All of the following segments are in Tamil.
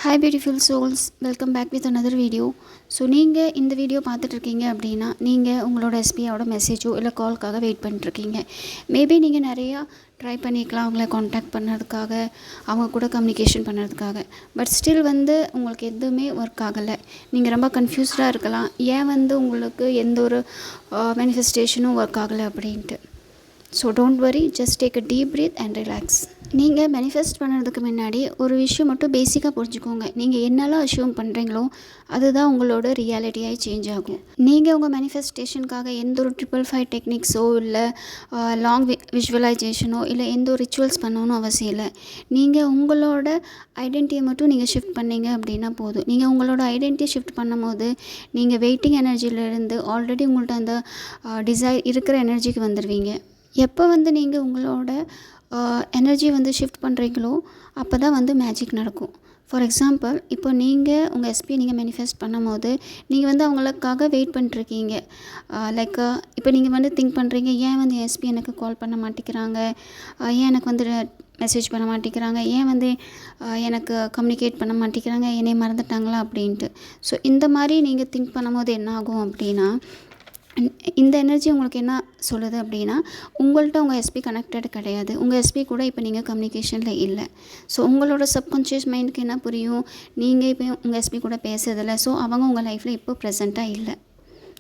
Hi beautiful souls, welcome back with another video. So நீங்கள் இந்த வீடியோ பார்த்துட்ருக்கீங்க அப்படின்னா நீங்கள் உங்களோட எஸ்பியோட மெசேஜோ இல்லை கால்க்காக வெயிட் பண்ணிட்டுருக்கீங்க. மேபி நீங்கள் நிறையா ட்ரை பண்ணிக்கலாம் அவங்கள காண்டாக்ட் பண்ணுறதுக்காக, அவங்க கூட கம்யூனிகேஷன் பண்ணுறதுக்காக. பட் ஸ்டில் உங்களுக்கு எதுவுமே ஒர்க் ஆகலை. நீங்கள் ரொம்ப கன்ஃபியூஸ்டாக இருக்கலாம், ஏன் உங்களுக்கு எந்த ஒரு மேனிஃபெஸ்டேஷனும் ஒர்க் ஆகலை அப்படின்ட்டு. So don't worry, just take a deep breath and relax. நீங்கள் மேனிஃபெஸ்ட் பண்ணுறதுக்கு முன்னாடி ஒரு விஷயம் மட்டும் பேசிக்காக புரிஞ்சுக்கோங்க. நீங்கள் என்னெல்லாம் அஷ்யூம் பண்ணுறீங்களோ அதுதான் உங்களோட ரியாலிட்டியாக சேஞ்ச் ஆகும். நீங்கள் உங்கள் மேனிஃபெஸ்டேஷனுக்காக எந்த ஒரு 555 டெக்னிக்ஸோ இல்லை லாங் விஷுவலைசேஷனோ இல்லை எந்த ஒரு ரிச்சுவல்ஸ் பண்ணணும்னு அவசியம் இல்லை. நீங்கள் உங்களோட ஐடென்டிட்டியை மட்டும் நீங்கள் ஷிஃப்ட் பண்ணீங்க அப்படின்னா போதும். நீங்கள் உங்களோட ஐடென்டிட்டியை ஷிஃப்ட் பண்ணும் போது நீங்கள் வெயிட்டிங் எனர்ஜியிலேருந்து ஆல்ரெடி உங்கள்கிட்ட அந்த டிசைர் இருக்கிற எனர்ஜிக்கு வந்துடுவீங்க. எப்போ நீங்கள் உங்களோட எனர்ஜி ஷிஃப்ட் பண்ணுறீங்களோ அப்போ தான் மேஜிக் நடக்கும். ஃபார் எக்ஸாம்பிள், இப்போ நீங்கள் உங்கள் எஸ்பியை நீங்கள் மேனிஃபெஸ்ட் பண்ணும் போது நீங்கள் அவங்களுக்காக வெயிட் பண்ணிட்டுருக்கீங்க. லைக் இப்போ நீங்கள் திங்க் பண்ணுறீங்க, ஏன் என் எஸ்பி எனக்கு கால் பண்ண மாட்டேங்கிறாங்க, ஏன் எனக்கு மெசேஜ் பண்ண மாட்டேங்கிறாங்க, ஏன் எனக்கு கம்யூனிகேட் பண்ண மாட்டேங்கிறாங்க, என்னை மறந்துட்டாங்களா அப்படின்ட்டு. ஸோ இந்த மாதிரி நீங்கள் திங்க் பண்ணும்போது என்ன ஆகும் அப்படின்னா, இந்த எனர்ஜி உங்களுக்கு என்ன சொல்லுது அப்படின்னா, உங்கள்கிட்ட உங்கள் எஸ்பி கனெக்டட் கிடையாது. உங்கள் எஸ்பி கூட இப்போ நீங்கள் கம்யூனிகேஷனில் இல்லை. ஸோ உங்களோட சப்கான்ஷியஸ் மைண்டுக்கு என்ன புரியும், நீங்கள் இப்போ உங்கள் எஸ்பி கூட பேசுறதில்ல, ஸோ அவங்க உங்கள் லைஃப்பில் இப்போ ப்ரெசண்ட்டாக இல்லை.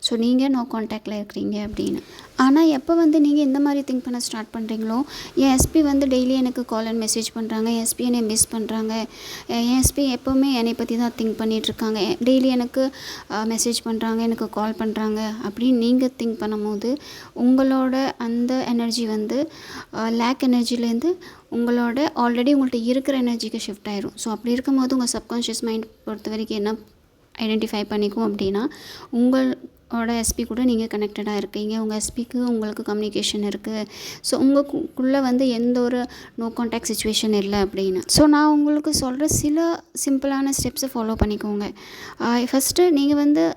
ஸோ நீங்கள் நோ கான்டாக்டில் இருக்கிறீங்க அப்படின்னு. ஆனால் எப்போ நீங்கள் இந்த மாதிரி திங்க் பண்ண ஸ்டார்ட் பண்ணுறீங்களோ, என் எஸ்பி டெய்லி எனக்கு கால் அண்ட் மெசேஜ் பண்ணுறாங்க, என் எஸ்பி என்னை மிஸ் பண்ணுறாங்க, என் எஸ்பி எப்போவுமே என்னை பற்றி தான் திங்க் பண்ணிகிட்ருக்காங்க, டெய்லி எனக்கு மெசேஜ் பண்ணுறாங்க, எனக்கு கால் பண்ணுறாங்க அப்படின்னு நீங்கள் திங்க் பண்ணும்போது உங்களோட அந்த எனர்ஜி லேக் எனர்ஜிலேருந்து உங்களோட ஆல்ரெடி உங்கள்கிட்ட இருக்கிற எனர்ஜிக்கு ஷிஃப்ட் ஆயிரும். ஸோ அப்படி இருக்கும்போது உங்கள் சப்கான்ஷியஸ் மைண்ட் பொறுத்த வரைக்கும் என்ன ஐடென்டிஃபை பண்ணிக்கும் அப்படின்னா, உங்களோட எஸ்பி கூட நீங்கள் கனெக்டடாக இருக்கீங்க, உங்கள் எஸ்பிக்கு உங்களுக்கு கம்யூனிகேஷன் இருக்குது. ஸோ உங்களுக்குள்ளே எந்த ஒரு நோ கான்டாக்ட் சுச்சுவேஷன் இல்லை அப்படின்னு. ஸோ நான் உங்களுக்கு சொல்கிற சில சிம்பிளான ஸ்டெப்ஸை ஃபாலோ பண்ணிக்கோங்க. ஃபஸ்ட்டு நீங்கள்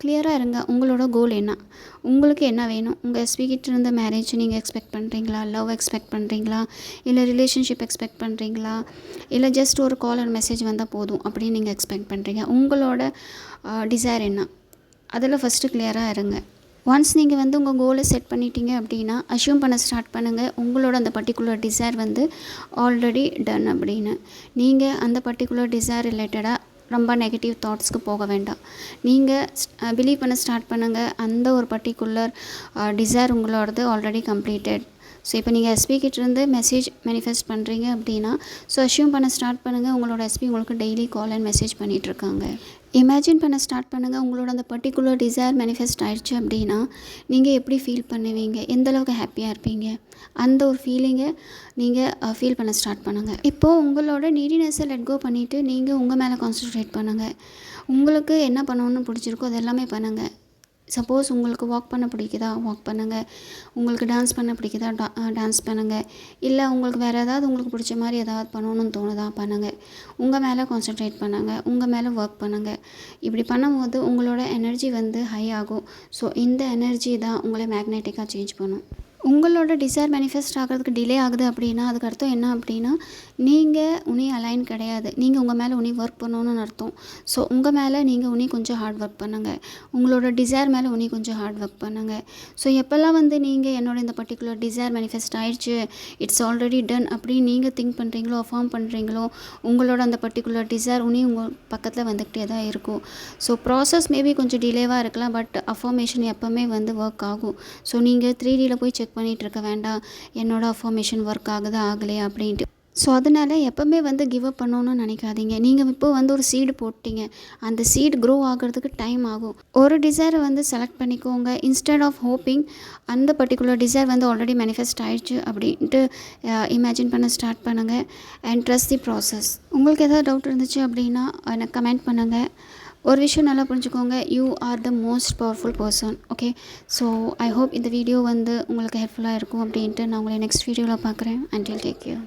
கிளியராக இருங்க, உங்களோட கோல் என்ன, உங்களுக்கு என்ன வேணும். உங்கள் எஸ்பிகிட்ட இருந்த மேரேஜ் நீங்கள் எக்ஸ்பெக்ட் பண்ணுறீங்களா, லவ் எக்ஸ்பெக்ட் பண்ணுறீங்களா, இல்லை ரிலேஷன்ஷிப் எக்ஸ்பெக்ட் பண்ணுறீங்களா, இல்லை ஜஸ்ட் ஒரு கால் அண்ட் மெசேஜ் வந்தால் போதும் அப்படின்னு நீங்கள் எக்ஸ்பெக்ட் பண்ணுறீங்க. உங்களோட டிசைர் என்ன, அதில் ஃபஸ்ட்டு கிளியராக இருங்க. ஒன்ஸ் நீங்கள் உங்கள் கோலை செட் பண்ணிட்டீங்க அப்படின்னா அஷ்யூம் பண்ண ஸ்டார்ட் பண்ணுங்கள், உங்களோட அந்த பர்டிகுலர் டிசைர் ஆல்ரெடி டன் அப்படின்னு. நீங்கள் அந்த பர்டிகுலர் டிசைர் ரிலேட்டடாக ரொம்ப நெகட்டிவ் தாட்ஸ்க்கு போக வேண்டாம். நீங்கள் பிலீவ் பண்ண ஸ்டார்ட் பண்ணுங்கள், அந்த ஒரு பர்டிகுலர் டிசைர் உங்களோடது ஆல்ரெடி கம்ப்ளீட்டட். ஸோ இப்போ நீங்கள் எஸ்பிகிட்டேருந்து மெசேஜ் மேனிஃபெஸ்ட் பண்ணுறீங்க அப்படின்னா, ஸோ அஷ்யூம் பண்ண ஸ்டார்ட் பண்ணுங்கள், உங்களோட எஸ்பி உங்களுக்கு டெய்லி கால் அண்ட் மெசேஜ் பண்ணிகிட்ருக்காங்க. இமேஜின் பண்ண ஸ்டார்ட் பண்ணுங்கள், உங்களோட அந்த பர்டிகுலர் டிசைர் மேனிஃபெஸ்ட் ஆகிடுச்சு அப்படின்னா நீங்கள் எப்படி ஃபீல் பண்ணுவீங்க, எந்தளவுக்கு ஹாப்பியாக இருப்பீங்க, அந்த ஒரு ஃபீலிங்கை நீங்கள் ஃபீல் பண்ண ஸ்டார்ட் பண்ணுங்கள். இப்போது உங்களோட நீடினஸை லெட் கோ பண்ணிவிட்டு நீங்கள் உங்கள் மேலே கான்சன்ட்ரேட் பண்ணுங்கள். உங்களுக்கு என்ன பண்ணணும்னு பிடிச்சிருக்கோ அது எல்லாமே பண்ணுங்கள். சப்போஸ் உங்களுக்கு வாக் பண்ண பிடிக்குதா வாக் பண்ணுங்கள், உங்களுக்கு டான்ஸ் பண்ண பிடிக்குதா டான்ஸ் பண்ணுங்கள், இல்லை உங்களுக்கு வேறு ஏதாவது உங்களுக்கு பிடிச்ச மாதிரி ஏதாவது பண்ணணும்னு தோணுதா பண்ணுங்கள். உங்கள் மேலே கான்சன்ட்ரேட் பண்ணுங்கள், உங்கள் மேலே ஒர்க் பண்ணுங்கள். இப்படி பண்ணும்போது உங்களோட எனர்ஜி ஹை ஆகும். ஸோ இந்த எனர்ஜி தான் உங்களை மேக்னெட்டிக்காக சேஞ்ச் பண்ணும். உங்களோட டிசைர் மேனிஃபெஸ்ட் ஆகிறதுக்கு டிலே ஆகுது அப்படின்னா அதுக்கு அர்த்தம் என்ன அப்படின்னா, நீங்கள் அலைன் கிடையாது, நீங்கள் உங்கள் மேலே ஒர்க் பண்ணணும்னு அர்த்தம். ஸோ உங்கள் மேலே நீங்கள் கொஞ்சம் ஹார்ட் ஒர்க் பண்ணுங்கள், உங்களோட டிசைர் மேலே கொஞ்சம் ஹார்ட் ஒர்க் பண்ணுங்கள். ஸோ எப்போல்லாம் நீங்கள் என்னோட இந்த பர்டிகுலர் டிசைர் மேனிஃபெஸ்ட் ஆயிடுச்சு, இட்ஸ் ஆல்ரெடி டன் அப்படின்னு நீங்கள் திங்க் பண்ணுறீங்களோ, அஃபார்ம் பண்ணுறீங்களோ, உங்களோட அந்த பர்டிகுலர் டிசைர் உங்கள் பக்கத்தில் வந்துக்கிட்டே தான் இருக்கும். ஸோ ப்ராசஸ் மேபி கொஞ்சம் டிலேவாக இருக்கலாம், பட் அஃபார்மேஷன் எப்போவுமே ஒர்க் ஆகும். ஸோ நீங்கள் 3Dயில் போய் செக் பண்ணிகிட்டு இருக்க வேண்டாம், என்னோட அஃபார்மேஷன் ஒர்க் ஆகுதா ஆகலையா அப்படின்ட்டு. ஸோ அதனால் எப்போவுமே கிவ் அப் பண்ணணும்னு நினைக்காதீங்க. நீங்கள் இப்போ ஒரு சீடு போட்டிங்க, அந்த சீடு க்ரோ ஆகிறதுக்கு டைம் ஆகும். ஒரு டிசைரை செலக்ட் பண்ணிக்கோங்க. இன்ஸ்டெட் ஆஃப் ஹோப்பிங் அந்த பர்டிகுலர் டிசைர் ஆல்ரெடி மேனிஃபெஸ்ட் ஆகிடுச்சு அப்படின்ட்டு இமேஜின் பண்ண ஸ்டார்ட் பண்ணுங்கள் அண்ட் ட்ரஸ்ட் தி ப்ராசஸ். உங்களுக்கு எதாவது டவுட் இருந்துச்சு அப்படின்னா எனக்கு கமெண்ட் பண்ணுங்கள். ஒரு விஷயம் நல்லா புரிஞ்சுக்கோங்க, you are the most powerful person. Okay, so I hope இந்த வீடியோ உங்களுக்கு ஹெல்ப்ஃபுல்லாக இருக்கும் அப்படின்ட்டு நான் உங்களை நெக்ஸ்ட் வீடியோவில் பார்க்குறேன். Until take care.